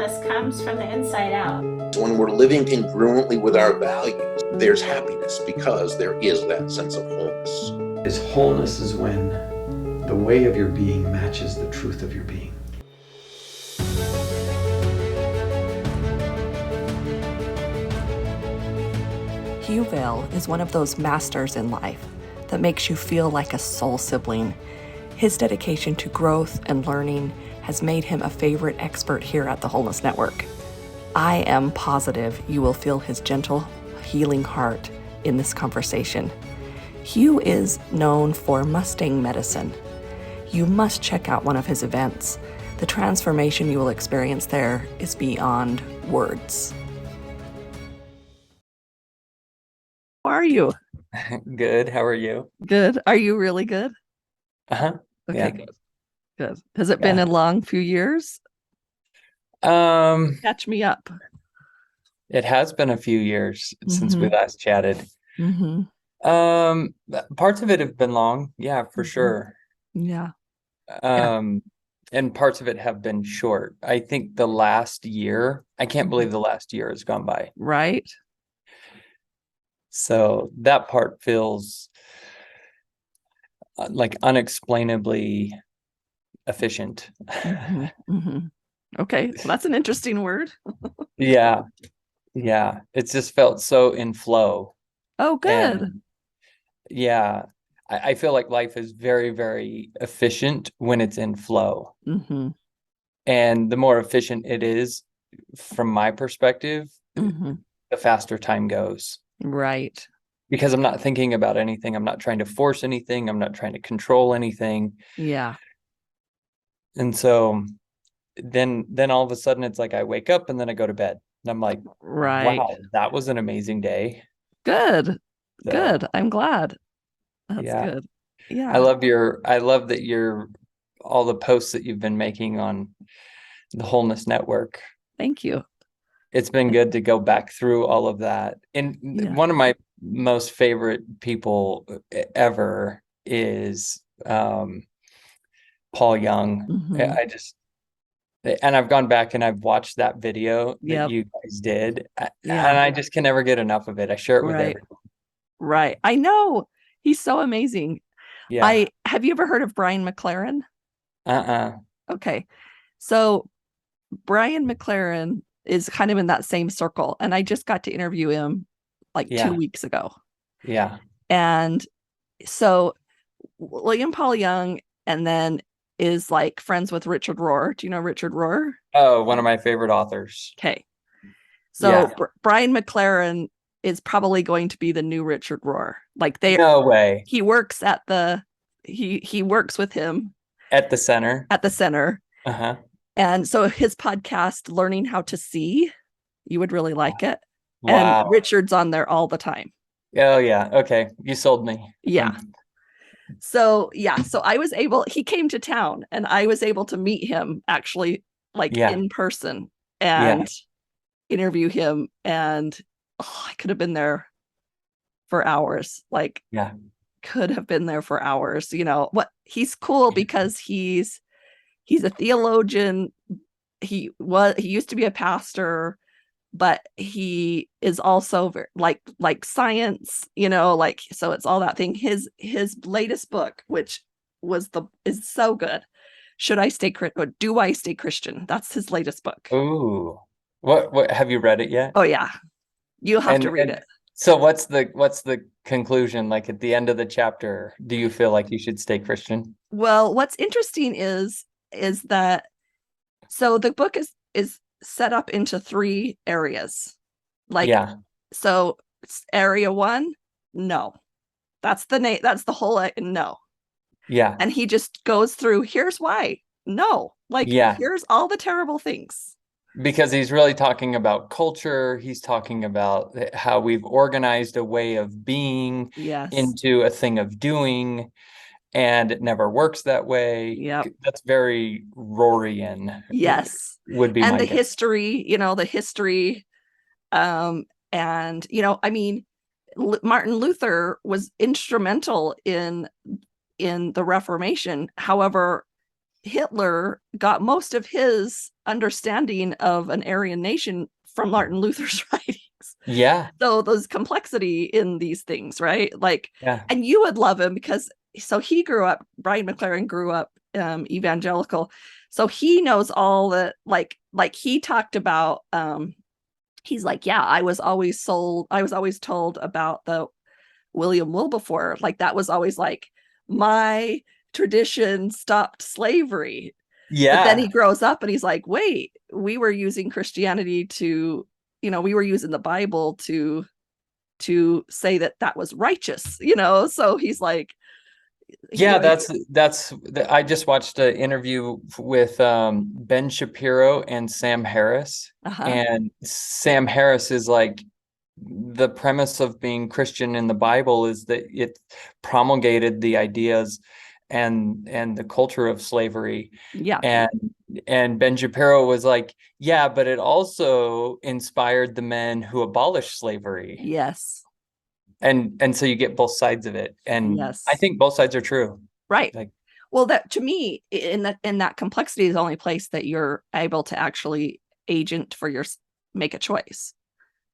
wholeness comes from the inside out. When we're living congruently with our values, there's happiness because there is that sense of wholeness. Wholeness is when the way of your being matches the truth of your being. Hugh Vail is one of those masters in life that makes you feel like a soul sibling. His dedication to growth and learning has made him a favorite expert here at the Wholeness Network. I am positive you will feel his gentle, healing heart in this conversation. Hugh is known for Mustang medicine. You must check out one of his events. The transformation you will experience there is beyond words. How are you? Good. How are you? Good. Are you really good? Uh-huh. Okay, Yeah. good. Good. Has it been a long few years? Catch me up. It has been a few years since we last chatted. Mm-hmm. Parts of it have been long, yeah, for sure. Yeah. And parts of it have been short. I think the last year, I can't believe the last year has gone by. Right. So that part feels like unexplainably efficient. Mm-hmm. Mm-hmm. Okay, well, that's an interesting word. Yeah. It's just felt so in flow. Oh, good. And yeah, I feel like life is very, very efficient when it's in flow. Mm-hmm. And the more efficient it is, from my perspective, Mm-hmm. the faster time goes. Right. Because I'm not thinking about anything. I'm not trying to force anything. I'm not trying to control anything. Yeah. And so then all of a sudden it's like I wake up and then I go to bed. And I'm like, Right. wow, that was an amazing day. Good. So, Good. I'm glad. That's yeah. good. Yeah. I love that you're all the posts that you've been making on the Wholeness Network. Thank you. It's been good to go back through all of that. And one of my most favorite people ever is Paul Young. Mm-hmm. And I've gone back and I've watched that video that you guys did. Yeah. And I just can never get enough of it. I share it with everyone. Right. I know. He's so amazing. Yeah. Have you ever heard of Brian McLaren? Okay. So Brian McLaren is kind of in that same circle. And I just got to interview him like 2 weeks ago. Yeah. And so William Paul Young and then is like friends with Richard Rohr. Do you know Richard Rohr? Oh, one of my favorite authors. Okay. So Brian McLaren is probably going to be the new Richard Rohr. Like no way. He works at he works with him at the center. Uh-huh. And so his podcast, Learning How to See, you would really like it. Wow. And Richard's on there all the time. Oh, yeah. Okay. You sold me. Yeah. So he came to town and I was able to meet him actually in person and interview him. And I could have been there for hours. Could have been there for hours. You know what? He's cool because he's a theologian. He used to be a pastor, but he is also very, like science, so it's all that thing. His latest book, which is so good. Do I Stay Christian? That's his latest book. Ooh. What have you read it yet? Oh yeah. You'll have to read it. So what's the conclusion? Like at the end of the chapter, do you feel like you should stay Christian? Well, what's interesting is that so the book is set up into 3 areas. So area 1, no. That's the whole no. Yeah. And he just goes through, here's why. No. Here's all the terrible things. Because he's really talking about culture. He's talking about how we've organized a way of being into a thing of doing, and it never works that way. Yep. That's very Rohrian. Yes. Would be and my the guess. History. And, I mean, Martin Luther was instrumental in the Reformation. However, Hitler got most of his understanding of an Aryan nation from Martin Luther's writings. Yeah. So there's complexity in these things, right? Like, yeah. And you would love him because he grew up, Brian McLaren grew up evangelical. So he knows all the, like he talked about, he's like, yeah, I was always told about the William Wilberforce. Like that was always like, my tradition stopped slavery. Yeah. But then he grows up and he's like, wait, we were using Christianity to, we were using the Bible to say that was righteous, So he's like, I just watched an interview with Ben Shapiro and Sam Harris. And Sam Harris is like, the premise of being Christian in the Bible is that it promulgated the ideas and the culture of slavery. Yeah. And Ben Shapiro was like, yeah, but it also inspired the men who abolished slavery. Yes. And so you get both sides of it. And yes. I think both sides are true. Right. Well, that to me, in that complexity is the only place that you're able to actually make a choice.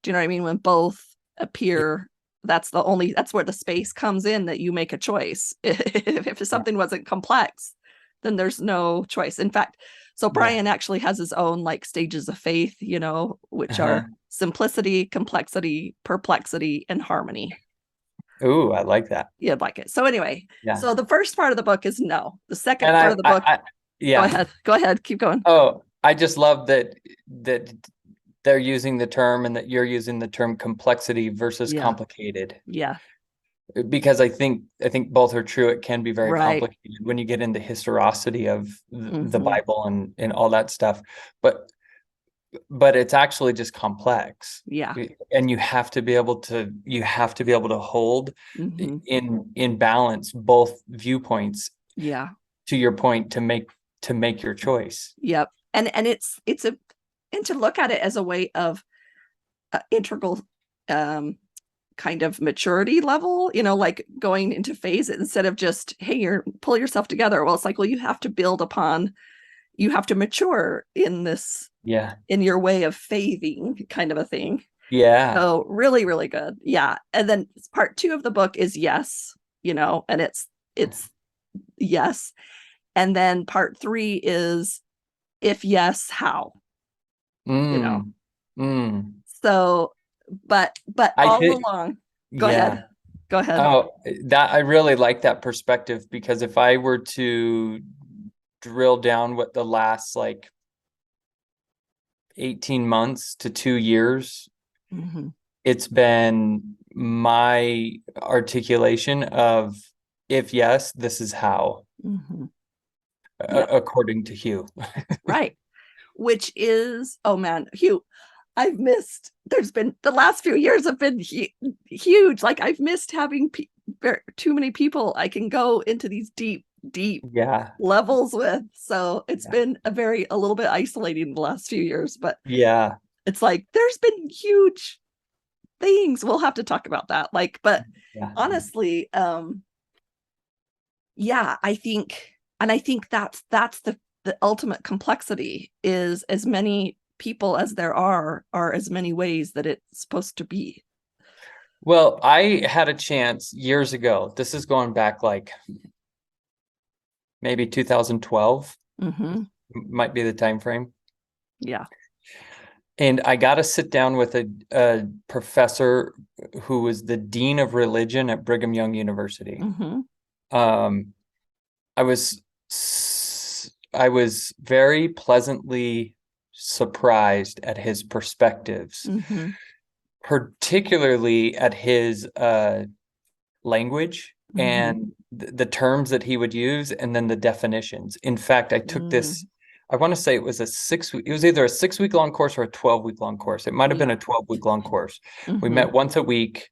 Do you know what I mean? When both appear, that's where the space comes in, that you make a choice. If something wasn't complex, then there's no choice. In fact, so Brian actually has his own like stages of faith, which are simplicity, complexity, perplexity, and harmony. Ooh, I like that. You'd like it. So anyway, so the first part of the book is no. The second part of the book, Go ahead. Keep going. Oh, I just love that they're using the term and that you're using the term complexity versus complicated. Yeah. Because I think both are true. It can be very complicated when you get into historicity of the Bible and all that stuff. But it's actually just complex. Yeah. And you have to be able to hold in balance both viewpoints. Yeah. To your point, to make your choice. Yep. And and to look at it as a way of integral kind of maturity level, like going into phases instead of just, hey, pull yourself together. Well, it's like, well, you have to mature in this, in your way of faithing, kind of a thing. Yeah. So really, really good. Yeah. And then part 2 of the book is yes, and it's yes. And then part 3 is, if yes, how? So, but along, go ahead. Oh, I really like that perspective, because if I were to drill down what the last like 18 months to 2 years, it's been my articulation of, if yes, this is how, according to Hugh. Right. Which is, oh man, Hugh, I've missed, the last few years have been huge. Like I've missed having too many people I can go into these deep levels with. So it's been a little bit isolating the last few years, but it's like, there's been huge things. We'll have to talk about that. Honestly, I think that's the ultimate complexity, is as many people as there are as many ways that it's supposed to be. Well, I had a chance years ago. This is going back like maybe 2012. Might be the time frame. Yeah. And I got to sit down with a professor who was the dean of religion at Brigham Young University. I was very pleasantly surprised at his perspectives, particularly at his language and the terms that he would use, and then the definitions. In fact, I took this, I want to say it was it was either a 6-week long course or a 12-week long course. It might have been a 12-week long course. We met once a week,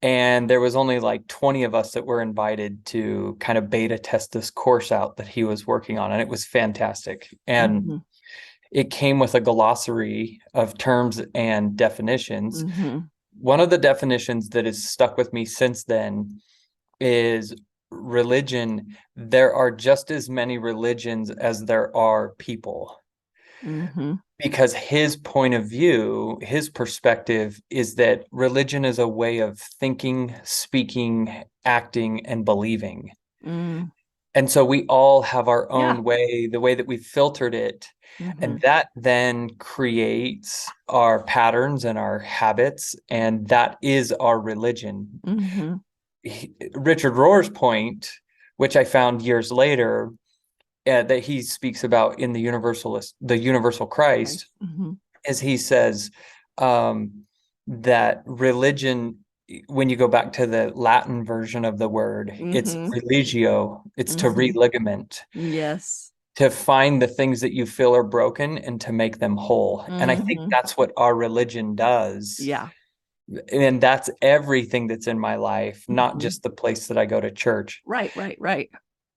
and there was only like 20 of us that were invited to kind of beta test this course out that he was working on. And it was fantastic. And it came with a glossary of terms and definitions. One of the definitions that has stuck with me since then is religion, there are just as many religions as there are people. Mm-hmm. Because his point of view, his perspective is that religion is a way of thinking, speaking, acting, and believing. Mm. And so we all have our own Yeah. way, the way that we filtered it. Mm-hmm. And that then creates our patterns and our habits. And that is our religion. Mm-hmm. Richard Rohr's point, which I found years later, that he speaks about in the universal Christ, Mm-hmm. is he says that religion, when you go back to the Latin version of the word, it's Mm-hmm. religio, it's to Mm-hmm. religament, Yes. to find the things that you feel are broken and to make them whole. And I think Mm-hmm. that's what our religion does. Yeah. And that's everything that's in my life, not Mm-hmm. just the place that I go to church. Right.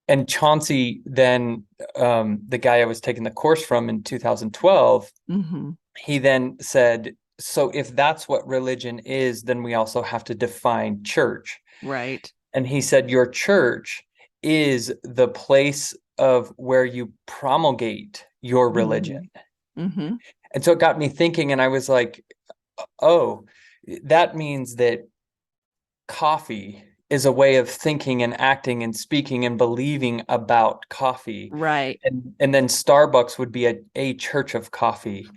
And Chauncey, then the guy I was taking the course from in 2012, Mm-hmm. he then said, so if that's what religion is, then we also have to define church. Right. And he said, your church is the place of where you promulgate your religion. Mm-hmm. And so it got me thinking, and I was like, oh, that means that coffee is a way of thinking and acting and speaking and believing about coffee. Right. And then Starbucks would be a church of coffee.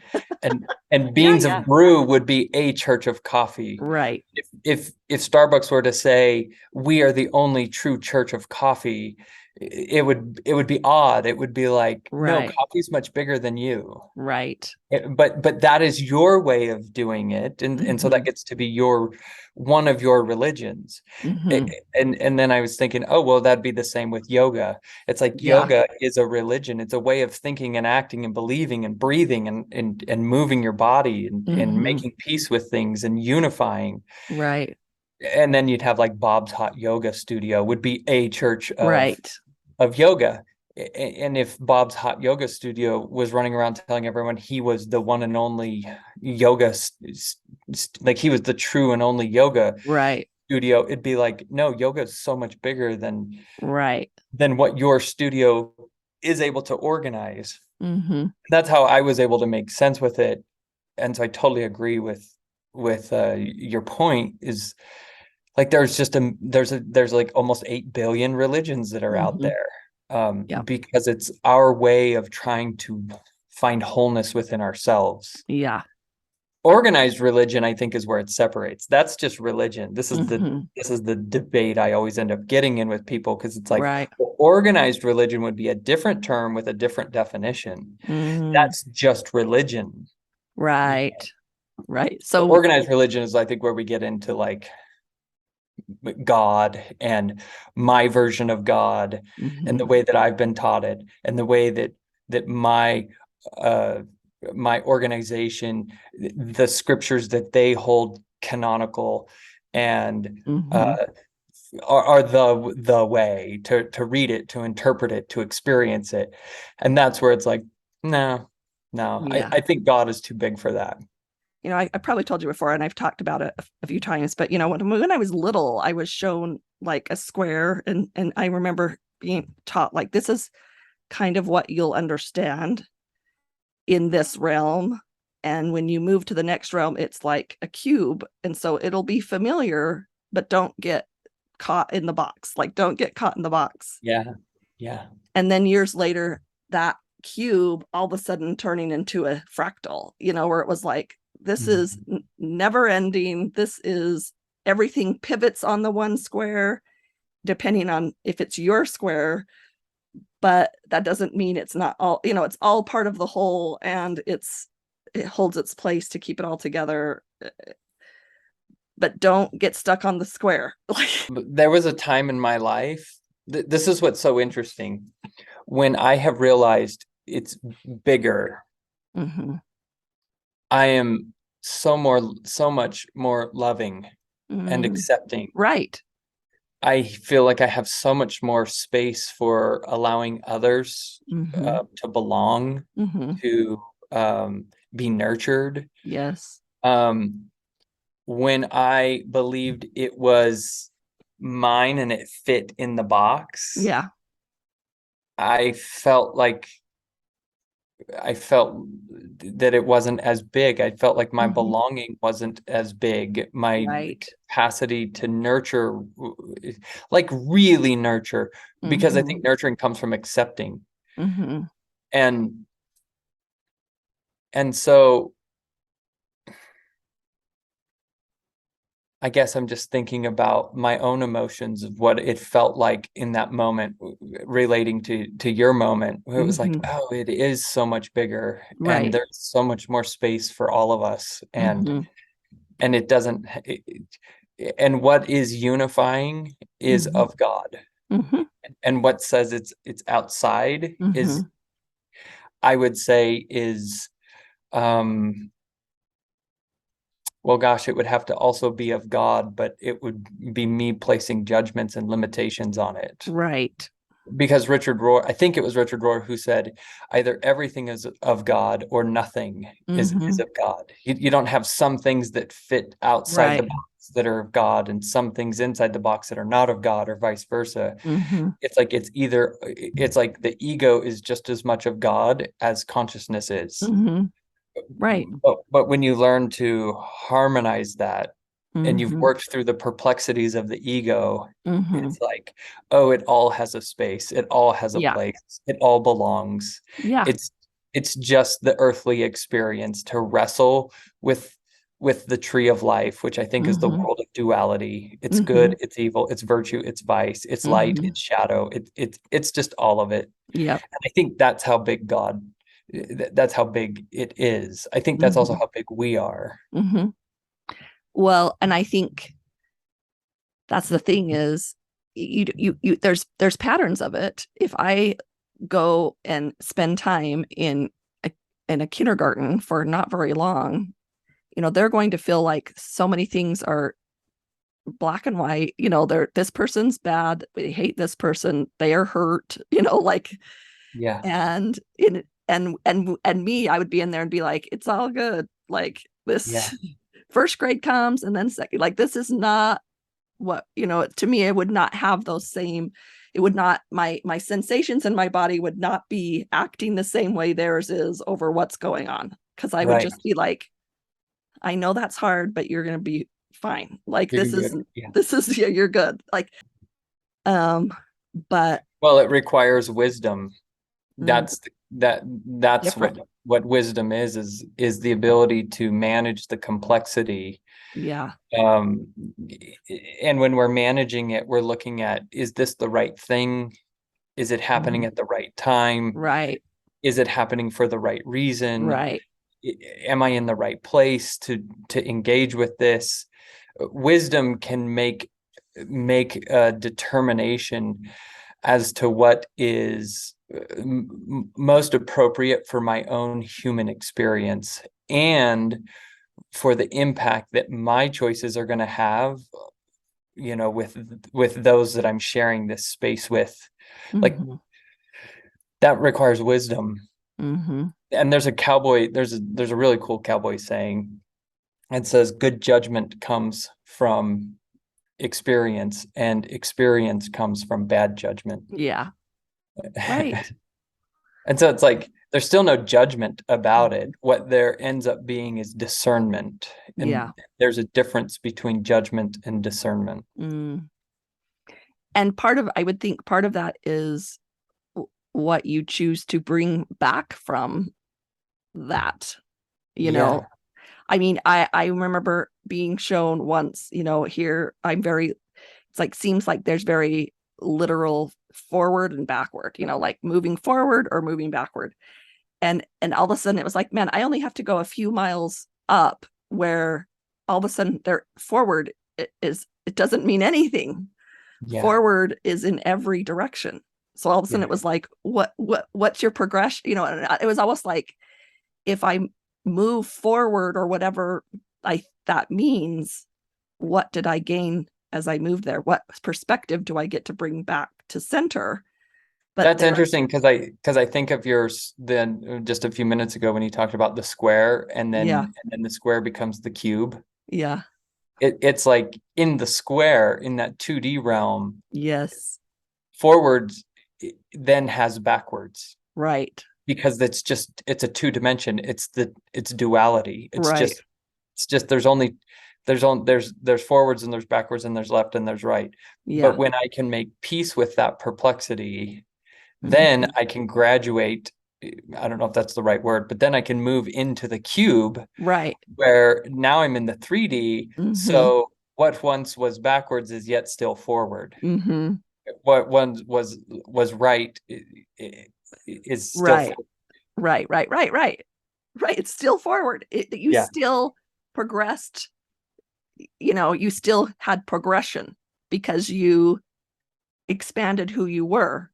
And Beans Yeah. of Brew would be a church of coffee. Right. If Starbucks were to say we are the only true church of coffee, it would be odd. It would be like, no, Right. coffee's much bigger than you. Right. But that is your way of doing it, and so Mm-hmm. that gets to be one of your religions. Mm-hmm. And then I was thinking, oh well, that'd be the same with yoga. It's like Yeah. yoga is a religion. It's a way of thinking and acting and believing and breathing and moving your body and Mm-hmm. making peace with things and unifying. Right. And then you'd have like Bob's Hot Yoga Studio would be a church Right. of yoga. And if Bob's Hot Yoga Studio was running around telling everyone he was the one and only yoga, like he was the true and only yoga Right. studio, it'd be like, no, yoga is so much bigger than Right. what your studio is able to organize. Mm-hmm. That's how I was able to make sense with it. And so I totally agree with your point, is like there's like almost 8 billion religions that are out Mm-hmm. there. Yeah. Because it's our way of trying to find wholeness within ourselves. Yeah. Organized religion, I think, is where it separates. That's just religion. This is Mm-hmm. the debate I always end up getting in with people, because it's like, Right. well, organized religion would be a different term with a different definition. Mm-hmm. That's just religion. Right. Right. So organized religion is, I think, where we get into like God and my version of God, mm-hmm. and the way that I've been taught it, and the way that my organization, the scriptures that they hold canonical and Mm-hmm. Are the way to read it, to interpret it, to experience it. And that's where it's like, no, Yeah. I think God is too big for that. I probably told you before, and I've talked about it a few times, but when I was little, I was shown like a square, and I remember being taught like, this is kind of what you'll understand in this realm, and when you move to the next realm, it's like a cube, and so it'll be familiar, but don't get caught in the box. Like, don't get caught in the box. Yeah. And then years later, that cube all of a sudden turning into a fractal, where it was like, this is never ending. This is everything pivots on the one square, depending on if it's your square, but that doesn't mean it's not all, it's all part of the whole, and it holds its place to keep it all together. But don't get stuck on the square. There was a time in my life, this is what's so interesting, when I have realized it's bigger. Mm-hmm. I am so much more loving and accepting. Right. I feel like I have so much more space for allowing others to belong, to be nurtured. Yes. When I believed it was mine and it fit in the box, Yeah. I felt that it wasn't as big. I felt like my belonging wasn't as big. My capacity to nurture, like really nurture, because I think nurturing comes from accepting. And so I guess I'm just thinking about my own emotions of what it felt like in that moment, relating to your moment. It was like, oh, it is so much bigger, and there's so much more space for all of us, and it doesn't. And what is unifying is of God, and what says it's outside is, I would say, is well, gosh, it would have to also be of God, but it would be me placing judgments and limitations on it. Right. Because I think it was Richard Rohr who said, either everything is of God or nothing is of God. You don't have some things that fit outside the box that are of God and some things inside the box that are not of God, or vice versa. It's like it's like the ego is just as much of God as consciousness is. Right. But when you learn to harmonize that, and you've worked through the perplexities of the ego, it's like, oh, it all has a space. It all has a place. It all belongs. Yeah. It's just the earthly experience to wrestle with the tree of life, which I think is the world of duality. It's good, it's evil, it's virtue, it's vice, it's light, it's shadow. It's just all of it. Yeah. And I think that's how big that's how big it is. I think that's also how big we are. Well, and I think that's the thing is, you there's patterns of it. If I go and spend time in a kindergarten for not very long, they're going to feel like so many things are black and white. This person's bad, they hate this person, they are hurt, and me, I would be in there and be like, it's all good, like this. First grade comes, and then second, like, this is not what, to me, it would not have those same, it would not, my sensations in my body would not be acting the same way theirs is over what's going on. Cause I would just be like, I know that's hard, but you're going to be fine. Like, you're you're good. Like, but. Well, it requires wisdom. That's what wisdom is the ability to manage the complexity. And when we're managing it, we're looking at, is this the right thing? Is it happening at the right time? Is it happening for the right reason? Am I in the right place to engage with this? Wisdom can make a determination as to what is most appropriate for my own human experience and for the impact that my choices are going to have, with those that I'm sharing this space with. Like, that requires wisdom. And there's a really cool cowboy saying. It says, good judgment comes from experience, and experience comes from bad judgment. Right. And so it's like, there's still no judgment about it. What there ends up being is discernment. And there's a difference between judgment and discernment. And I would think part of that is what you choose to bring back from that, I mean, I remember being shown once, here it's like, seems like there's very literal forward and backward, like moving forward or moving backward. And all of a sudden it was like, man, I only have to go a few miles up, where all of a sudden they're forward it doesn't mean anything. Forward is in every direction. So all of a sudden it was like, what's your progression? And it was almost like, if I move forward or whatever that means, what did I gain as I moved there? What perspective do I get to bring back to center? But that's interesting, because I think of yours then just a few minutes ago when you talked about the square, and then the square becomes the cube. it's like in the square, in that 2D realm. Yes. Forwards then has backwards. Right. Because it's a 2-dimension. It's duality. Right. It's just there's forwards and there's backwards and there's left and there's right. Yeah. But when I can make peace with that perplexity, then I can graduate. I don't know if that's the right word, but then I can move into the cube. Right. Where now I'm in the 3D. So what once was backwards is yet still forward. What once was right is still right. Right. It's still forward. You still progressed. You still had progression because you expanded who you were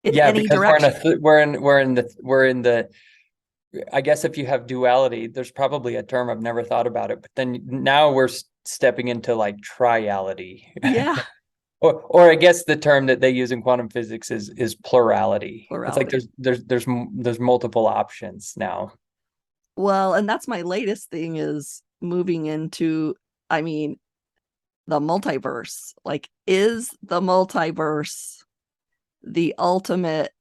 in any direction. We're in the I guess if you have duality, there's probably a term I've never thought about it, but then now we're stepping into like triality. Yeah. Or I guess the term that they use in quantum physics is plurality. It's like there's multiple options now. Well, and that's my latest thing, is moving into, the multiverse. Like, is the multiverse the ultimate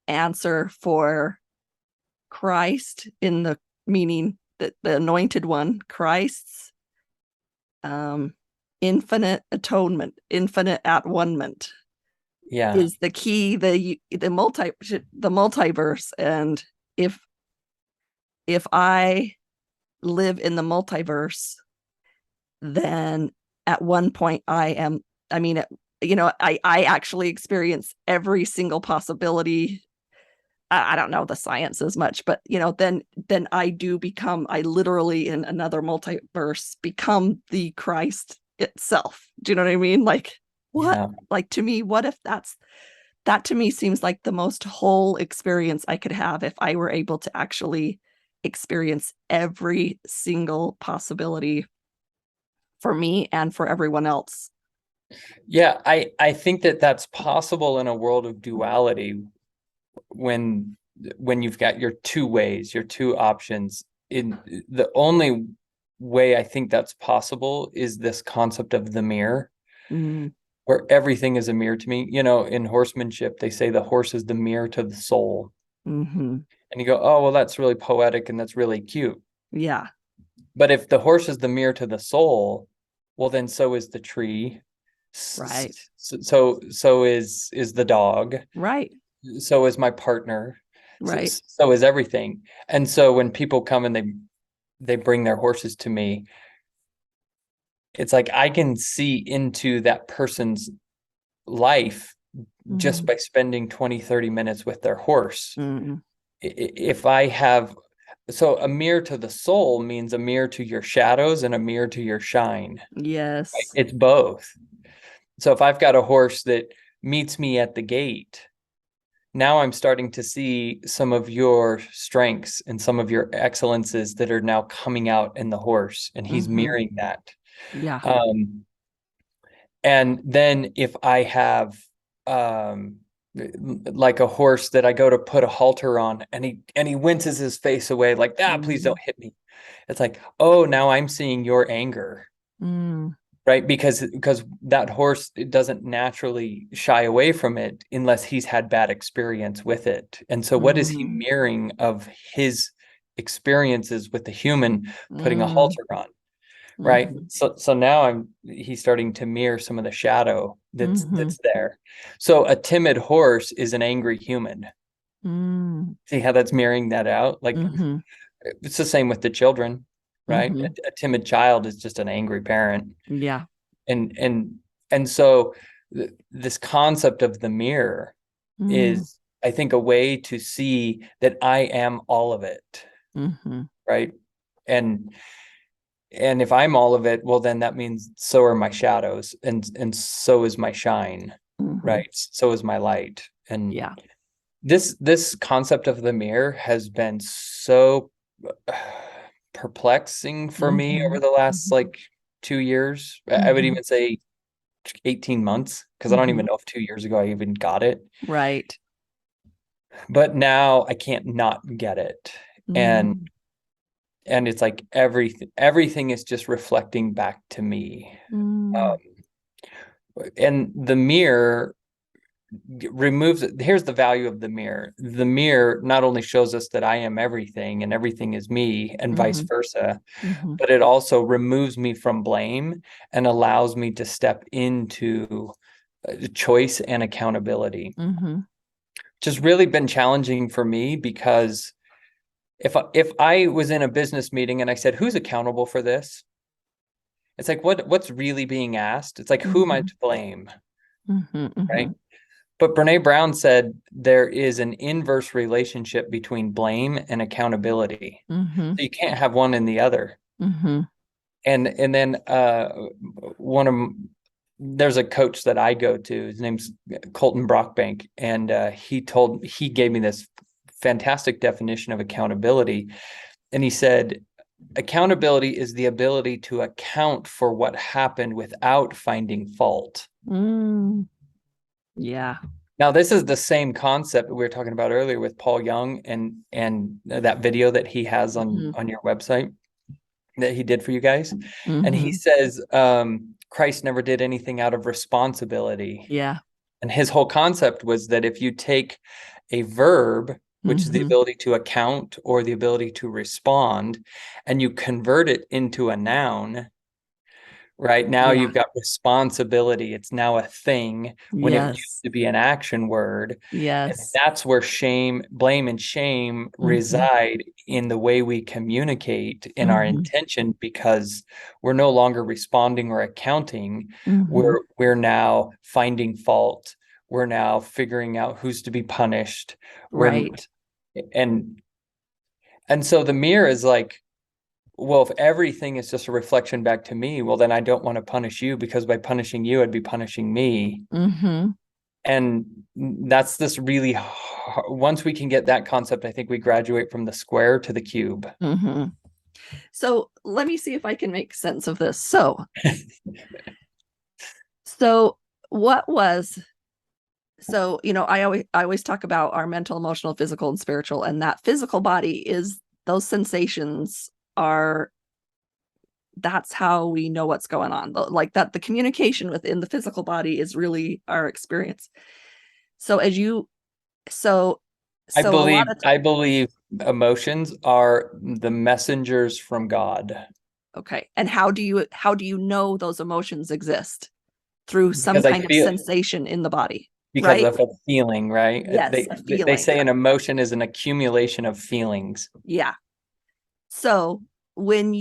answer for Christ, in the meaning that the anointed one, Christ's infinite atonement, infinite at-one-ment, is the key, the multiverse. And if I live in the multiverse, then at one point I actually experience every single possibility. I don't know the science as much, but then I literally in another multiverse become the Christ itself. Do you know what I mean? Like, what? Yeah. Like, to me, what if that to me seems like the most whole experience I could have, if I were able to actually experience every single possibility for me and for everyone else. Yeah, I think that's possible in a world of duality, when you've got your two ways, your two options. In the only way I think that's possible is this concept of the mirror, where everything is a mirror to me. In horsemanship, they say the horse is the mirror to the soul. And you go, oh, well, that's really poetic and that's really cute. Yeah. But if the horse is the mirror to the soul, well, then so is the tree. Right. So is the dog. Right. So is my partner. Right. So is everything. And so when people come and they bring their horses to me, it's like I can see into that person's life just by spending 20-30 minutes with their horse. If I have, so a mirror to the soul means a mirror to your shadows and a mirror to your shine. Yes. Right? It's both. So if I've got a horse that meets me at the gate, now I'm starting to see some of your strengths and some of your excellences that are now coming out in the horse, and he's mirroring that. Yeah. And then if I have like a horse that I go to put a halter on, and he winces his face away, like, please don't hit me. It's like, oh, now I'm seeing your anger. Right? Because that horse, it doesn't naturally shy away from it unless he's had bad experience with it. And so what is he mirroring of his experiences with the human putting a halter on? Right. So now he's starting to mirror some of the shadow that's there. So a timid horse is an angry human. See how that's mirroring that out? Like, it's the same with the children. Right. A timid child is just an angry parent. Yeah. And so this concept of the mirror is, I think, a way to see that I am all of it. Right. And if I'm all of it, well, then that means so are my shadows, and so is my shine. Right. So is my light. And yeah, this concept of the mirror has been so perplexing for me over the last 2 years. I would even say 18 months, because I don't even know if 2 years ago I even got it. Right. But now I can't not get it. And and it's like everything is just reflecting back to me. And the mirror here's the value of the mirror. The mirror not only shows us that I am everything and everything is me and vice versa, but it also removes me from blame and allows me to step into choice and accountability. Which has really been challenging for me, because if I was in a business meeting and I said, who's accountable for this? It's like, what's really being asked? It's like, who am I to blame? Right? But Brene Brown said there is an inverse relationship between blame and accountability. So you can't have one and the other. And then there's a coach that I go to. His name's Colton Brockbank, and he gave me this fantastic definition of accountability. And he said, accountability is the ability to account for what happened without finding fault. Yeah. Now, this is the same concept that we were talking about earlier with Paul Young and that video that he has on your website that he did for you guys. And he says, Christ never did anything out of responsibility. Yeah. And his whole concept was that if you take a verb, which is the ability to account or the ability to respond, and you convert it into a noun, right? Now you've got responsibility. It's now a thing when it used to be an action word. And that's where blame and shame reside in the way we communicate in our intention, because we're no longer responding or accounting. We're now finding fault. We're now figuring out who's to be punished. Right. And so the mirror is like, well, if everything is just a reflection back to me, well, then I don't want to punish you, because by punishing you, I'd be punishing me. And that's this really hard, once we can get that concept, I think we graduate from the square to the cube. So let me see if I can make sense of this. So what was, I always talk about our mental, emotional, physical, and spiritual, and that physical body is those sensations that's how we know what's going on. Like that, the communication within the physical body is really our experience. So I believe emotions are the messengers from God. Okay. And how do you know those emotions exist? Through some kind of sensation in the body. Because of a feeling, right? Yes, a feeling. They say an emotion is an accumulation of feelings. Yeah. So when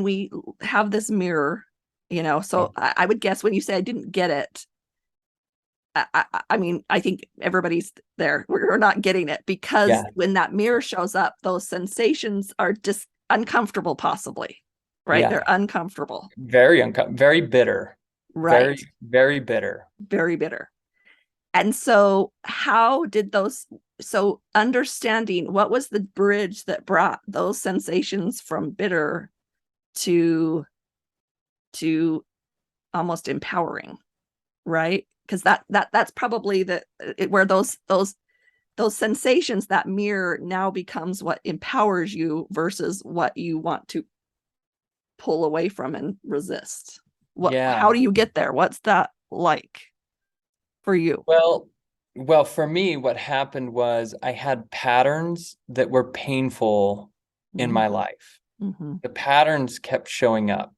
we have this mirror, I would guess when you say I didn't get it, I mean, I think everybody's there. We're not getting it, because when that mirror shows up, those sensations are just uncomfortable, possibly, right? They're uncomfortable. Very bitter. Right. Very bitter. Very bitter. And so understanding what was the bridge that brought those sensations from bitter to almost empowering, right? Because that's probably where those sensations, that mirror now becomes what empowers you versus what you want to pull away from and resist. How do you get there? What's that like for you? Well, for me, what happened was I had patterns that were painful in my life. The patterns kept showing up.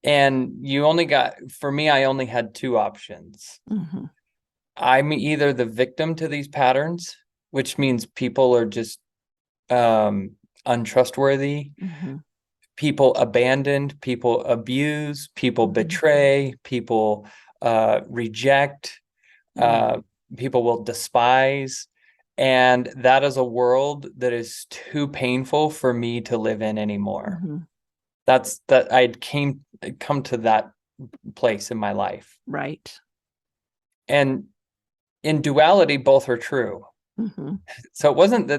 And I only had two options. I'm either the victim to these patterns, which means people are just untrustworthy. People abandoned, people abuse, people betray, people reject, people will despise. And that is a world that is too painful for me to live in anymore. I'd come to that place in my life. Right. And in duality, both are true. So it wasn't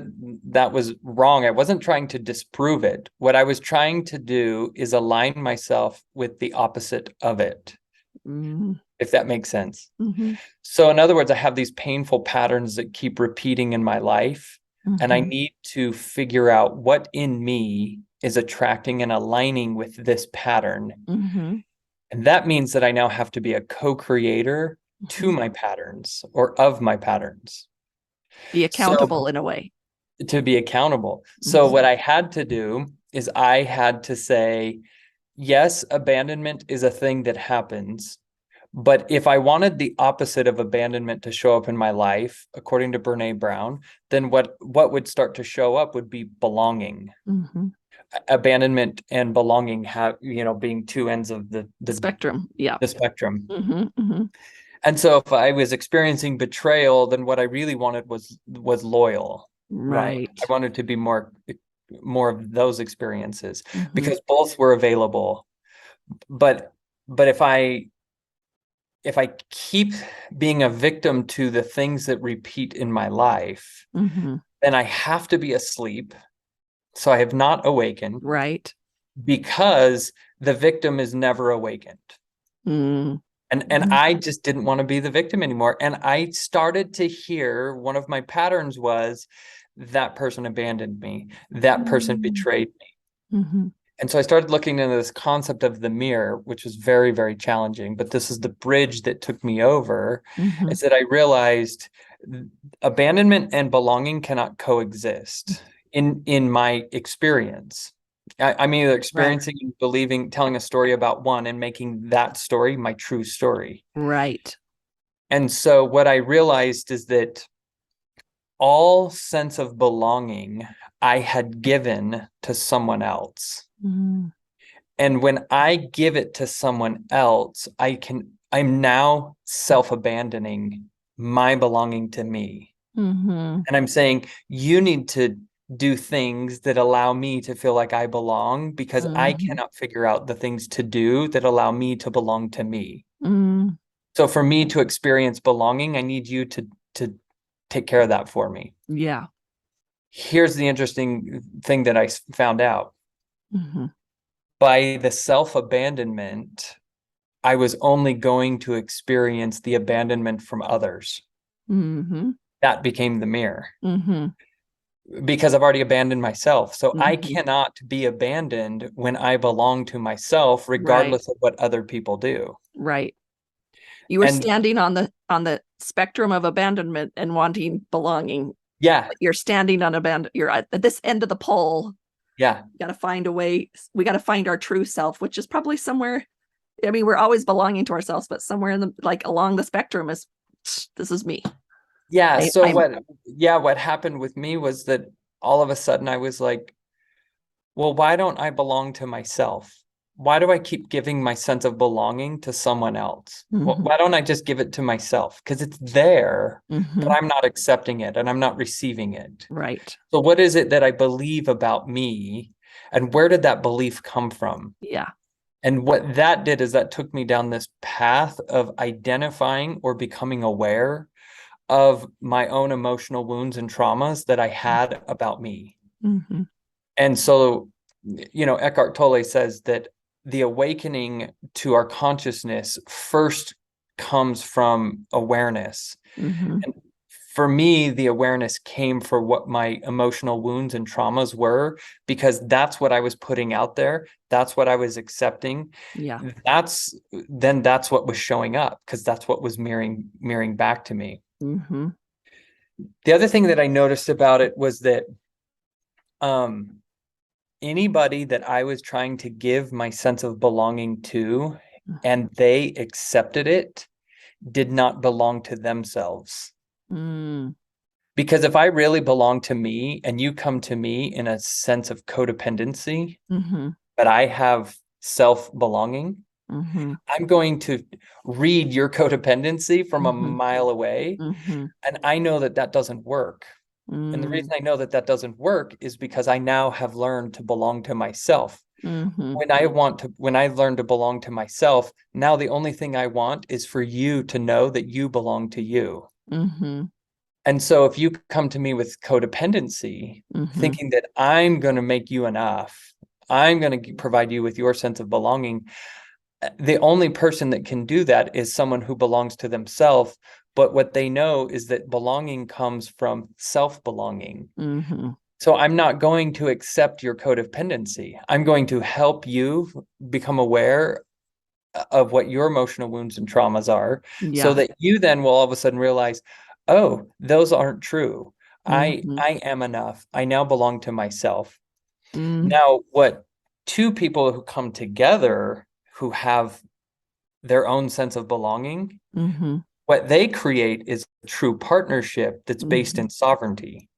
that was wrong. I wasn't trying to disprove it. What I was trying to do is align myself with the opposite of it, if that makes sense. So in other words, I have these painful patterns that keep repeating in my life. and I need to figure out what in me is attracting and aligning with this pattern. And that means that I now have to be a co-creator to my patterns or of my patterns. Be accountable in a way. To be accountable. So what I had to do is I had to say, yes, abandonment is a thing that happens. But if I wanted the opposite of abandonment to show up in my life, according to Brene Brown, then what would start to show up would be belonging. Abandonment and belonging have, being two ends of the spectrum. Yeah. The spectrum. And so if I was experiencing betrayal, then what I really wanted was loyal. Right. I wanted to be more of those experiences because both were available. But if I keep being a victim to the things that repeat in my life, then I have to be asleep. So I have not awakened. Right. Because the victim is never awakened. And I just didn't want to be the victim anymore. And I started to hear one of my patterns was that person abandoned me. That person betrayed me. And so I started looking into this concept of the mirror, which was very, very challenging. But this is the bridge that took me over, is that I realized abandonment and belonging cannot coexist in my experience. I'm either experiencing and believing, telling a story about one and making that story my true story. Right. And so what I realized is that all sense of belonging I had given to someone else. And when I give it to someone else, I'm now self-abandoning my belonging to me. And I'm saying, you need to do things that allow me to feel like I belong because I cannot figure out the things to do that allow me to belong to me. So for me to experience belonging, I need you to take care of that for me. Yeah. Here's the interesting thing that I found out. By the self-abandonment, I was only going to experience the abandonment from others. That became the mirror. Because I've already abandoned myself. So I cannot be abandoned when I belong to myself, regardless of what other people do. Right. You were standing on the spectrum of abandonment and wanting belonging. Yeah. You're standing on you're at this end of the pole. Yeah. You got to find a way. We got to find our true self, which is probably somewhere. I mean, we're always belonging to ourselves, but somewhere in along the spectrum is, this is me. Yeah. So what happened with me was that all of a sudden I was like, well, why don't I belong to myself? Why do I keep giving my sense of belonging to someone else? Well, why don't I just give it to myself? Because it's there, but I'm not accepting it and I'm not receiving it. Right. So what is it that I believe about me? And where did that belief come from? Yeah. And what that did is that took me down this path of identifying or becoming aware of my own emotional wounds and traumas that I had about me. And so, Eckhart Tolle says that the awakening to our consciousness first comes from awareness. And for me, the awareness came for what my emotional wounds and traumas were, because that's what I was putting out there. That's what I was accepting. Yeah. That's what was showing up, because that's what was mirroring back to me. The other thing that I noticed about it was that anybody that I was trying to give my sense of belonging to and they accepted it did not belong to themselves. Because if I really belong to me and you come to me in a sense of codependency, but I have self-belonging, I'm going to read your codependency from a mile away. And I know that doesn't work. And the reason I know that doesn't work is because I now have learned to belong to myself. When I learn to belong to myself, now the only thing I want is for you to know that you belong to you. And so if you come to me with codependency, thinking that I'm going to make you enough, I'm going to provide you with your sense of belonging, the only person that can do that is someone who belongs to themselves. But what they know is that belonging comes from self-belonging. So I'm not going to accept your codependency. I'm going to help you become aware of what your emotional wounds and traumas are, so that you then will all of a sudden realize, oh, those aren't true. I am enough. I now belong to myself. Now, what two people who come together who have their own sense of belonging, what they create is a true partnership that's based in sovereignty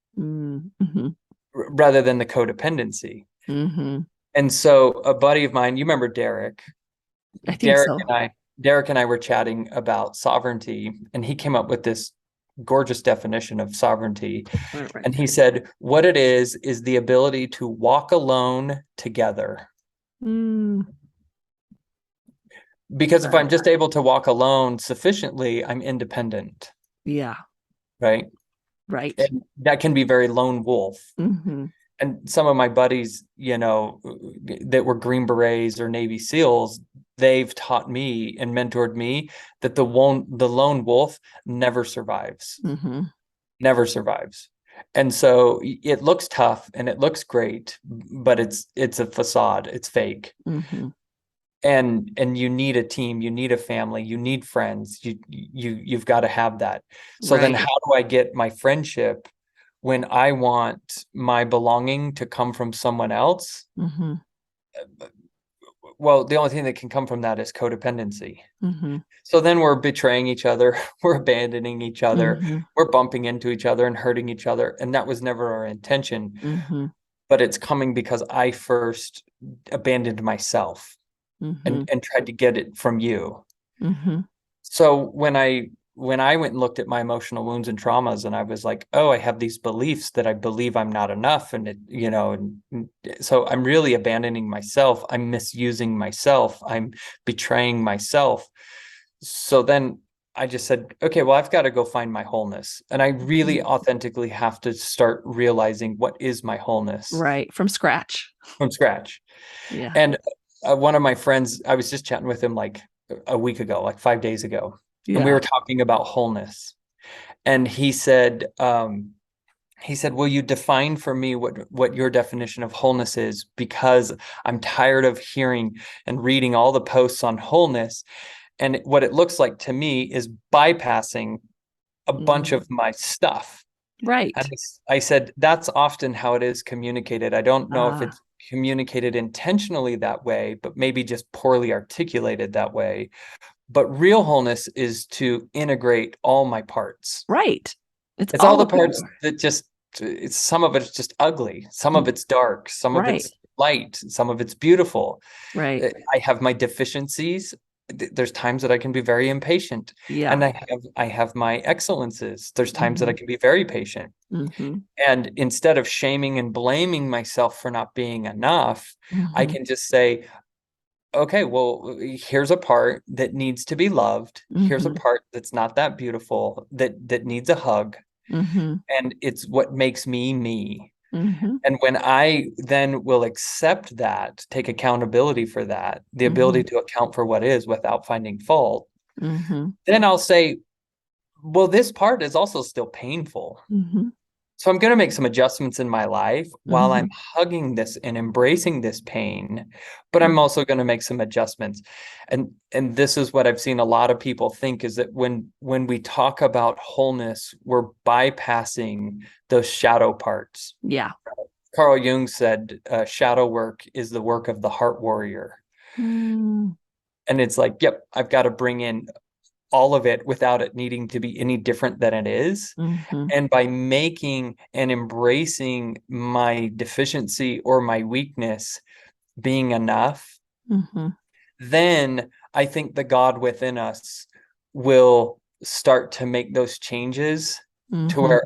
rather than the codependency. And so a buddy of mine, you remember Derek? I think so. Derek and I were chatting about sovereignty, and he came up with this gorgeous definition of sovereignty. Right. And he said, what it is the ability to walk alone together. Because if I'm just able to walk alone sufficiently, I'm independent. Yeah. Right. Right. And that can be very lone wolf. And some of my buddies, that were Green Berets or Navy SEALs, they've taught me and mentored me that the lone wolf never survives. Never survives. And so it looks tough and it looks great, but it's a facade. It's fake. And you need a team, you need a family, you need friends. You've got to have that. So then how do I get my friendship when I want my belonging to come from someone else? Well, the only thing that can come from that is codependency. So then we're betraying each other, we're abandoning each other, we're bumping into each other and hurting each other. And that was never our intention. But it's coming because I first abandoned myself and tried to get it from you. So when I went and looked at my emotional wounds and traumas, and I was like, oh, I have these beliefs that I believe I'm not enough. And so I'm really abandoning myself. I'm misusing myself. I'm betraying myself. So then I just said, okay, well, I've got to go find my wholeness. And I really authentically have to start realizing what is my wholeness. Right. From scratch. Yeah. And one of my friends, I was just chatting with him like a week ago, like 5 days ago. Yeah. And we were talking about wholeness. And he said, will you define for me what your definition of wholeness is? Because I'm tired of hearing and reading all the posts on wholeness. And what it looks like to me is bypassing a bunch of my stuff. Right. And I said, that's often how it is communicated. I don't know if it's communicated intentionally that way, but maybe just poorly articulated that way. But real wholeness is to integrate all my parts. Right. It's all the parts that some of it's just ugly. Some of it's dark. Some of it's light. Some of it's beautiful. Right. I have my deficiencies. There's times that I can be very impatient. Yeah. And I have my excellences. There's times that I can be very patient. And instead of shaming and blaming myself for not being enough, I can just say, okay, well, here's a part that needs to be loved. Here's a part that's not that beautiful, that needs a hug. And it's what makes me me. And when I then will accept that, take accountability for that, the ability to account for what is without finding fault, then I'll say, well, this part is also still painful. So I'm going to make some adjustments in my life while I'm hugging this and embracing this pain, but I'm also going to make some adjustments. And this is what I've seen a lot of people think, is that when we talk about wholeness, we're bypassing those shadow parts. Yeah. Carl Jung said, shadow work is the work of the heart warrior. And it's like, yep, I've got to bring in all of it without it needing to be any different than it is. And by making and embracing my deficiency or my weakness being enough, then I think the God within us will start to make those changes to where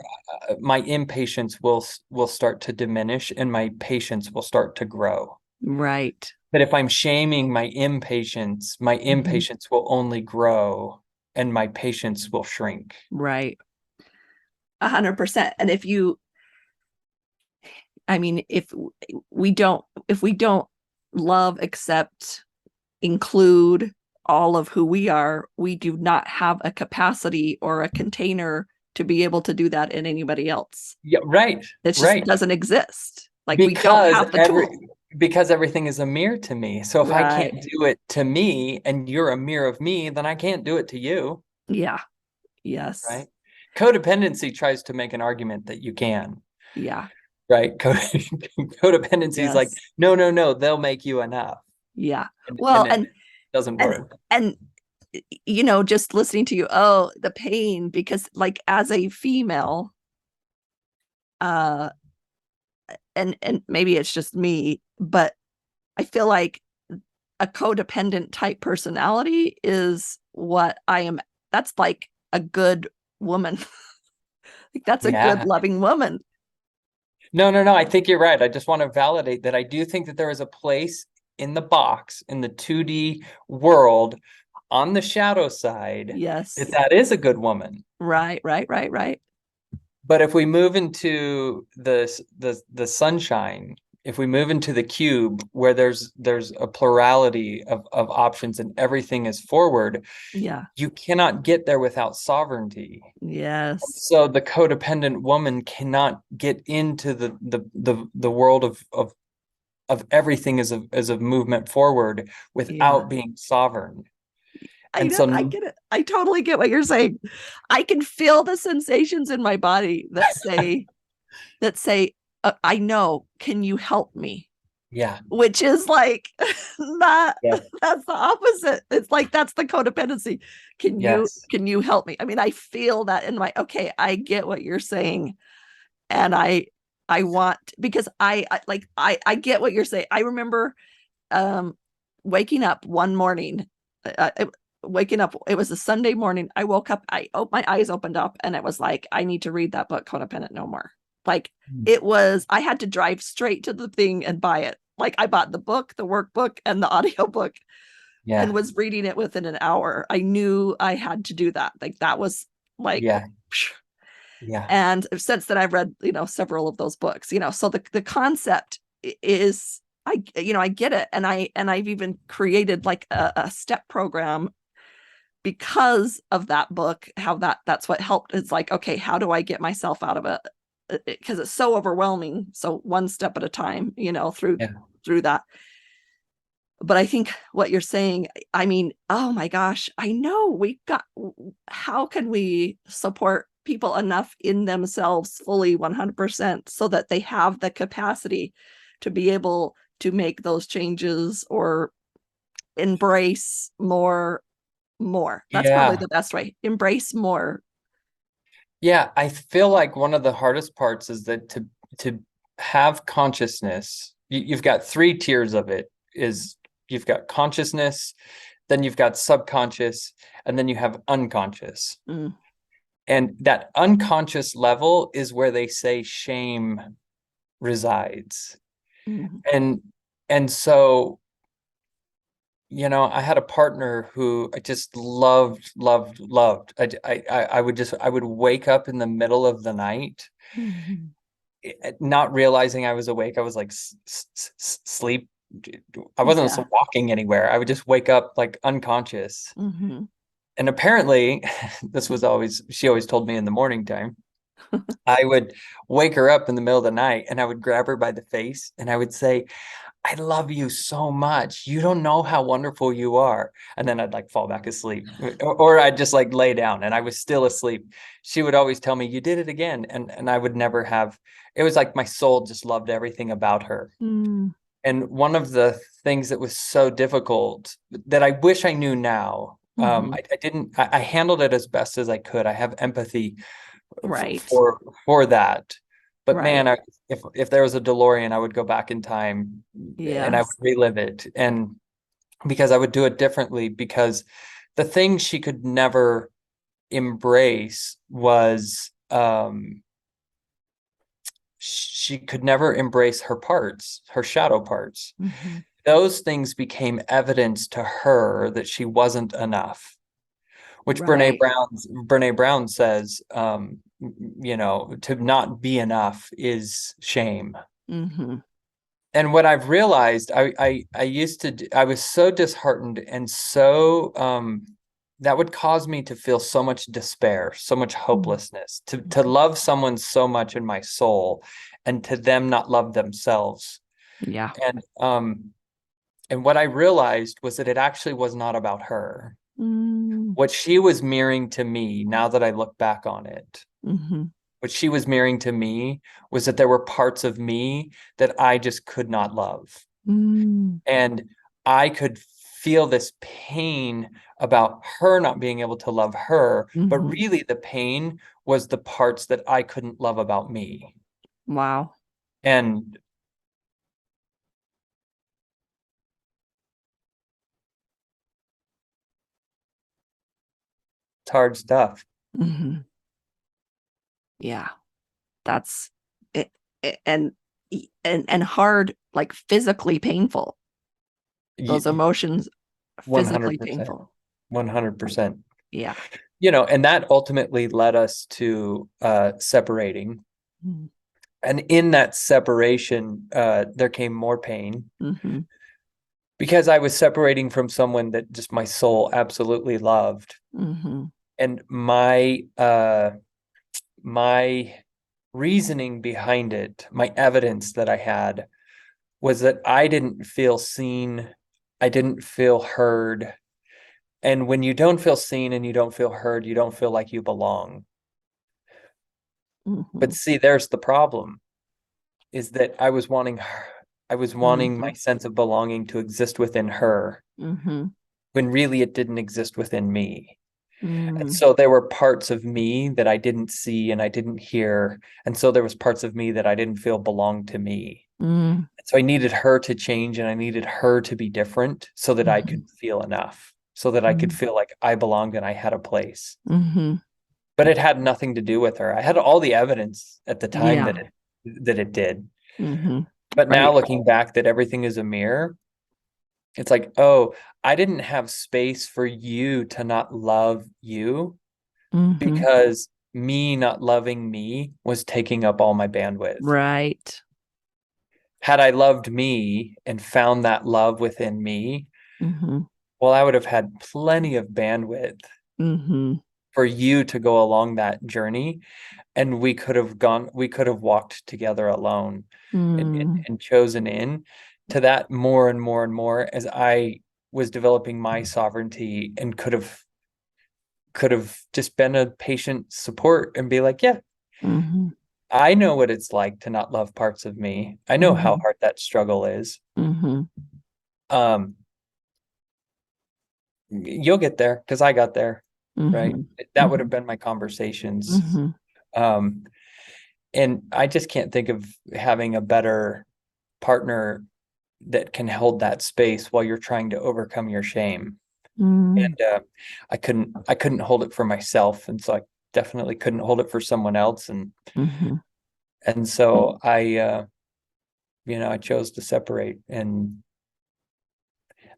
my impatience will start to diminish and my patience will start to grow. Right. But if I'm shaming my impatience will only grow and my patience will shrink. Right. 100%. And if we don't love, accept, include all of who we are, we do not have a capacity or a container to be able to do that in anybody else. Yeah, right. It just doesn't exist. Like, we don't have the tool. Because everything is a mirror to me. So if I can't do it to me and you're a mirror of me, then I can't do it to you. Yeah. Yes. Right. Codependency tries to make an argument that you can. Yeah. Right. Codependency is like, no, they'll make you enough. Yeah. Well, and it doesn't work. And you know, just listening to you, the pain, because like as a female, and maybe it's just me, but I feel like a codependent type personality is what I am. That's like a good woman. Like, that's a good loving woman. No. I think you're right. I just want to validate that. I do think that there is a place in the box, in the 2D world, on the shadow side. Yes. That is a good woman. Right. But if we move into the sunshine, if we move into the cube where there's a plurality of options and everything is forward, you cannot get there without sovereignty. Yes. So the codependent woman cannot get into the world of everything as a movement forward without being sovereign. I get it. I totally get what you're saying. I can feel the sensations in my body that say, I know, can you help me? Yeah. Which is like, that's the opposite. It's like, that's the codependency. Can you help me? I mean, I feel that in my, okay, I get what you're saying. And I want, because I get what you're saying. I remember waking up one morning, it was a Sunday morning. I woke up, my eyes opened up, and it was like, I need to read that book, Codependent No More. Like, I had to drive straight to the thing and buy it. Like, I bought the book, the workbook, and the audiobook, and was reading it within an hour. I knew I had to do that. Like, that was like, and since then I've read, several of those books, so the concept is, I get it. And I've even created like a step program because of that book, how that's what helped. It's like, okay, how do I get myself out of it? Because it's so overwhelming. So one step at a time, through that. But I think what you're saying, I mean, oh my gosh, I know how can we support people enough in themselves fully 100% so that they have the capacity to be able to make those changes or embrace more. That's probably the best way. Embrace more. Yeah, I feel like one of the hardest parts is that to have consciousness, you've got 3 tiers of it. You've got consciousness, then you've got subconscious, and then you have unconscious. And that unconscious level is where they say shame resides. And so, I had a partner who I just loved. I would wake up in the middle of the night, not realizing I was awake. I was like sleep. I wasn't walking anywhere. I would just wake up like unconscious. And apparently she always told me in the morning time, I would wake her up in the middle of the night and I would grab her by the face and I would say, I love you so much. You don't know how wonderful you are. And then I'd like fall back asleep or I'd just like lay down and I was still asleep. She would always tell me, you did it again. And I would never have, it was like my soul just loved everything about her. And one of the things that was so difficult that I wish I knew now, I handled it as best as I could. I have empathy for that. But man, if there was a DeLorean, I would go back in time and I would relive it. And because I would do it differently, because the thing she could never embrace was she could never embrace her parts, her shadow parts. Those things became evidence to her that she wasn't enough, which Brene Brown says, to not be enough is shame. And And what I've realized, I was so disheartened and so that would cause me to feel so much despair, so much hopelessness, to love someone so much in my soul, and to them not love themselves. Yeah. And what I realized was that it actually was not about her. What she was mirroring to me, now that I look back on it, what she was mirroring to me was that there were parts of me that I just could not love. And I could feel this pain about her not being able to love her, but really the pain was the parts that I couldn't love about me. Wow. And it's hard stuff. Yeah, that's it, and hard, like physically painful. Those emotions, physically 100%, painful. 100%. Yeah. And that ultimately led us to separating. And in that separation, there came more pain. Because I was separating from someone that just my soul absolutely loved. And my reasoning behind it, my evidence that I had, was that I didn't feel seen. I didn't feel heard. And when you don't feel seen and you don't feel heard, you don't feel like you belong. But see, there's the problem, is that I was wanting her. I was wanting my sense of belonging to exist within her, when really it didn't exist within me. And so there were parts of me that I didn't see and I didn't hear. And so there was parts of me that I didn't feel belonged to me. So I needed her to change, and I needed her to be different so that I could feel enough, so that I could feel like I belonged and I had a place. But it had nothing to do with her. I had all the evidence at the time that it did. But now looking back, that everything is a mirror. It's like, oh, I didn't have space for you to not love you, because me not loving me was taking up all my bandwidth. Right. Had I loved me and found that love within me, well, I would have had plenty of bandwidth for you to go along that journey. And we could have walked together alone and chosen in to that more and more and more as I was developing my sovereignty, and could have just been a patient support and be like, yeah, I know what it's like to not love parts of me. I know how hard that struggle is. You'll get there because I got there, right? That would have been my conversations. And I just can't think of having a better partner that can hold that space while you're trying to overcome your shame. And I couldn't hold it for myself, and so I definitely couldn't hold it for someone else. And so I chose to separate, and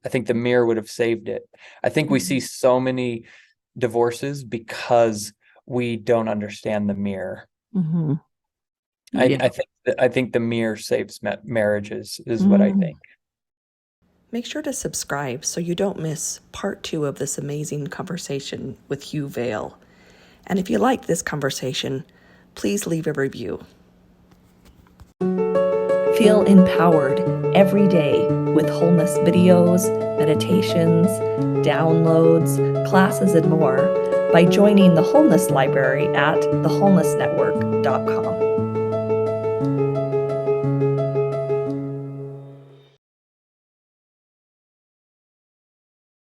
I think the mirror would have saved it. I think we see so many divorces because we don't understand the mirror. I think the mirror saves marriages, is what I think. Make sure to subscribe so you don't miss part 2 of this amazing conversation with Hugh Vail. And if you like this conversation, please leave a review. Feel empowered every day with wholeness videos, meditations, downloads, classes, and more by joining the Wholeness Library at thewholenessnetwork.com.